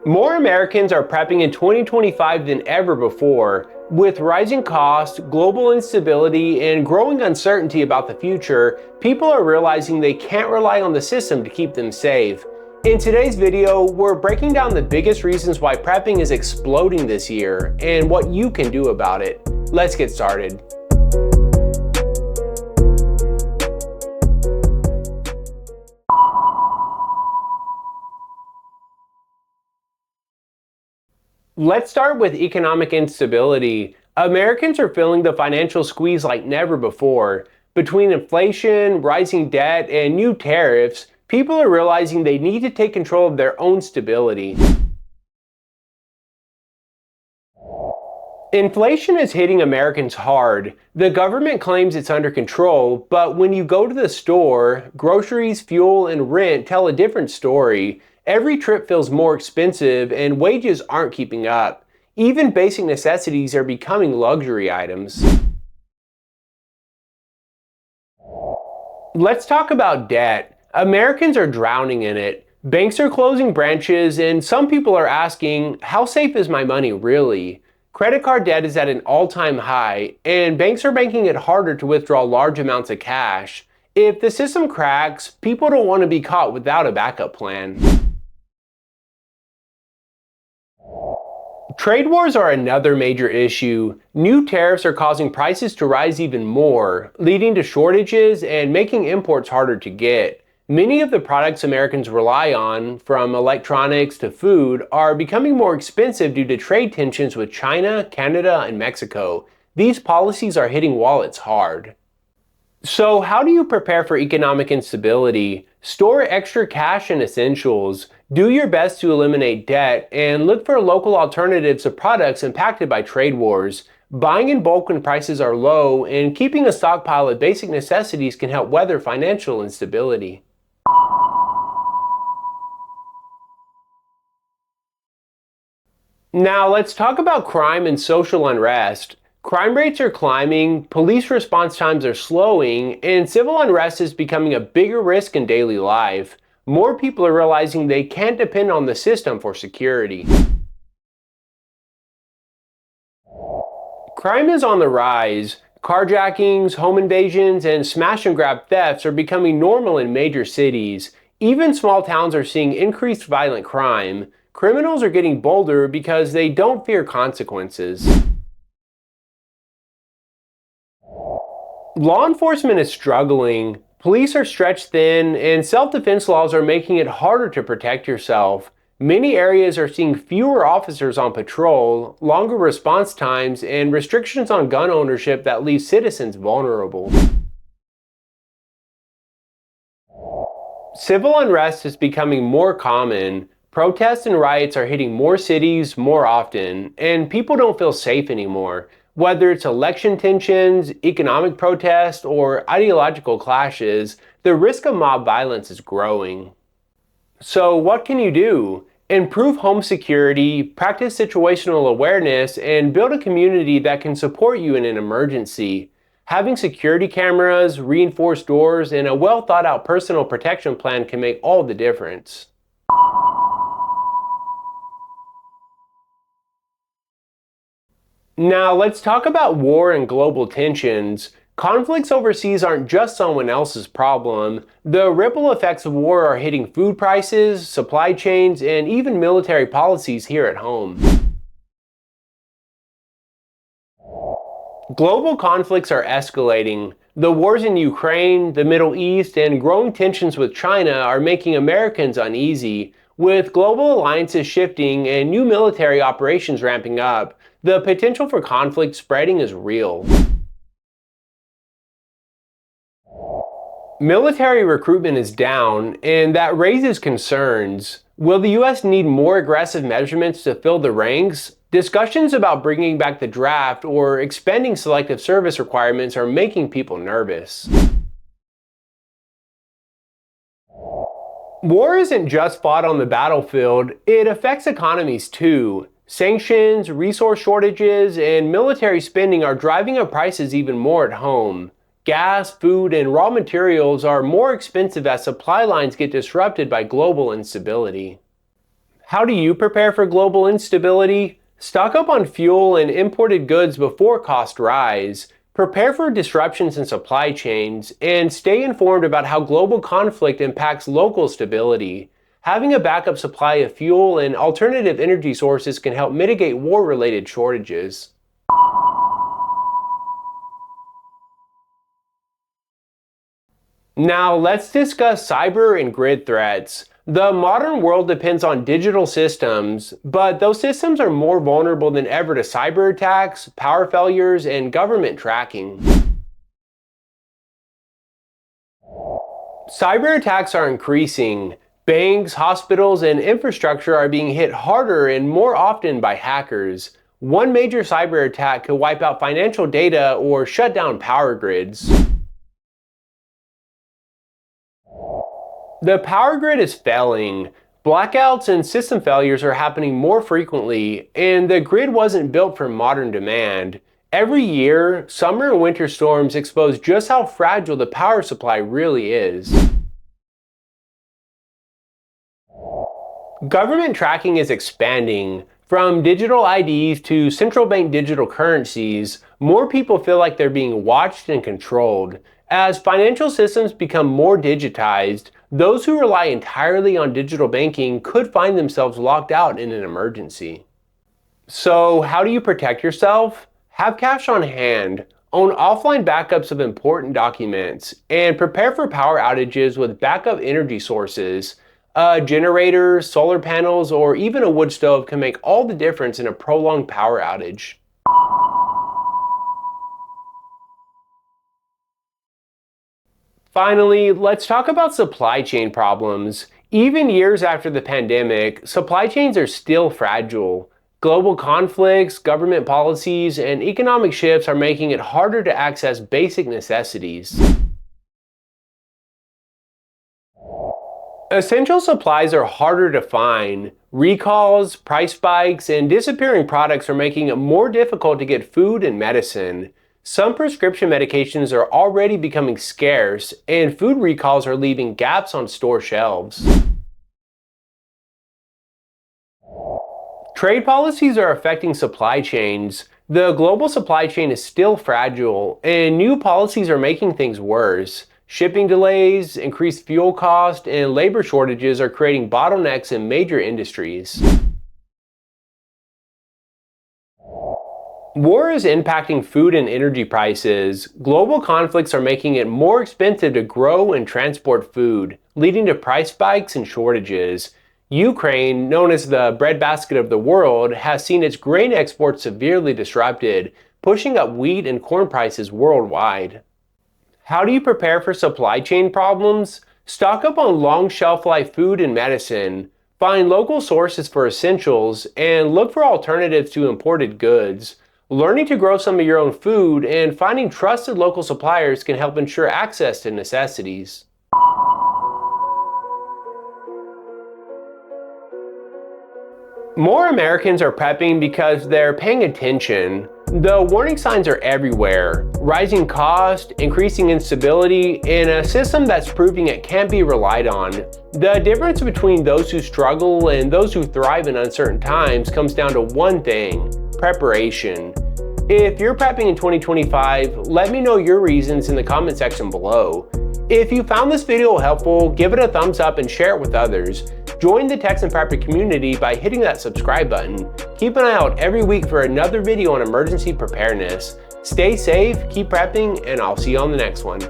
More Americans are prepping in 2025 than ever before. With rising costs, global instability, and growing uncertainty about the future, people are realizing they can't rely on the system to keep them safe. In today's video, we're breaking down the biggest reasons why prepping is exploding this year and what you can do about it. Let's get started. Let's start with economic instability. Americans are feeling the financial squeeze like never before. Between inflation, rising debt, and new tariffs, people are realizing they need to take control of their own stability. Inflation is hitting Americans hard. The government claims it's under control, but when you go to the store, groceries, fuel, and rent tell a different story. Every trip feels more expensive and wages aren't keeping up. Even basic necessities are becoming luxury items. Let's talk about debt. Americans are drowning in it. Banks are closing branches, and some people are asking, how safe is my money really? Credit card debt is at an all-time high, and banks are making it harder to withdraw large amounts of cash. If the system cracks, people don't want to be caught without a backup plan. Trade wars are another major issue. New tariffs are causing prices to rise even more, leading to shortages and making imports harder to get. Many of the products Americans rely on, from electronics to food, are becoming more expensive due to trade tensions with China, Canada, and Mexico. These policies are hitting wallets hard. So how do you prepare for economic instability? Store extra cash and essentials. Do your best to eliminate debt and look for local alternatives to products impacted by trade wars. Buying in bulk when prices are low and keeping a stockpile of basic necessities can help weather financial instability. Now let's talk about crime and social unrest. Crime rates are climbing, police response times are slowing, and civil unrest is becoming a bigger risk in daily life. More people are realizing they can't depend on the system for security. Crime is on the rise. Carjackings, home invasions, and smash and grab thefts are becoming normal in major cities. Even small towns are seeing increased violent crime. Criminals are getting bolder because they don't fear consequences. Law enforcement is struggling. Police are stretched thin, and self-defense laws are making it harder to protect yourself. Many areas are seeing fewer officers on patrol, longer response times, and restrictions on gun ownership that leave citizens vulnerable. Civil unrest is becoming more common. Protests and riots are hitting more cities more often, and people don't feel safe anymore. Whether it's election tensions, economic protests, or ideological clashes, the risk of mob violence is growing. So what can you do? Improve home security, practice situational awareness, and build a community that can support you in an emergency. Having security cameras, reinforced doors, and a well thought out personal protection plan can make all the difference. Now let's talk about war and global tensions. Conflicts overseas aren't just someone else's problem. The ripple effects of war are hitting food prices, supply chains, and even military policies here at home. Global conflicts are escalating. The wars in Ukraine, the Middle East, and growing tensions with China are making Americans uneasy. With global alliances shifting and new military operations ramping up, the potential for conflict spreading is real. Military recruitment is down, and that raises concerns. Will the US need more aggressive measurements to fill the ranks? Discussions about bringing back the draft or expanding selective service requirements are making people nervous. War isn't just fought on the battlefield, it affects economies too. Sanctions, resource shortages, and military spending are driving up prices even more at home. Gas, food, and raw materials are more expensive as supply lines get disrupted by global instability. How do you prepare for global instability? Stock up on fuel and imported goods before costs rise. Prepare for disruptions in supply chains, and stay informed about how global conflict impacts local stability. Having a backup supply of fuel and alternative energy sources can help mitigate war-related shortages. Now let's discuss cyber and grid threats. The modern world depends on digital systems, but those systems are more vulnerable than ever to cyber attacks, power failures, and government tracking. Cyber attacks are increasing. Banks, hospitals, and infrastructure are being hit harder and more often by hackers. One major cyber attack could wipe out financial data or shut down power grids. The power grid is failing. Blackouts and system failures are happening more frequently, and the grid wasn't built for modern demand. Every year, summer and winter storms expose just how fragile the power supply really is. Government tracking is expanding. From digital IDs to central bank digital currencies, more people feel like they're being watched and controlled. As financial systems become more digitized, those who rely entirely on digital banking could find themselves locked out in an emergency. So, how do you protect yourself? Have cash on hand, own offline backups of important documents, and prepare for power outages with backup energy sources. A generator, solar panels, or even a wood stove can make all the difference in a prolonged power outage. Finally, let's talk about supply chain problems. Even years after the pandemic, supply chains are still fragile. Global conflicts, government policies, and economic shifts are making it harder to access basic necessities. Essential supplies are harder to find. Recalls, price spikes, and disappearing products are making it more difficult to get food and medicine. Some prescription medications are already becoming scarce, and food recalls are leaving gaps on store shelves. Trade policies are affecting supply chains. The global supply chain is still fragile, and new policies are making things worse. Shipping delays, increased fuel costs, and labor shortages are creating bottlenecks in major industries. War is impacting food and energy prices. Global conflicts are making it more expensive to grow and transport food, leading to price spikes and shortages. Ukraine, known as the breadbasket of the world, has seen its grain exports severely disrupted, pushing up wheat and corn prices worldwide. How do you prepare for supply chain problems? Stock up on long shelf life food and medicine. Find local sources for essentials, and look for alternatives to imported goods. Learning to grow some of your own food and finding trusted local suppliers can help ensure access to necessities. More Americans are prepping because they're paying attention. The warning signs are everywhere. Rising cost, increasing instability, and a system that's proving it can't be relied on. The difference between those who struggle and those who thrive in uncertain times comes down to one thing: preparation. If you're prepping in 2025, let me know your reasons in the comment section below. If you found this video helpful, give it a thumbs up and share it with others. Join the Texan Prepper community by hitting that subscribe button. Keep an eye out every week for another video on emergency preparedness. Stay safe, keep prepping, and I'll see you on the next one.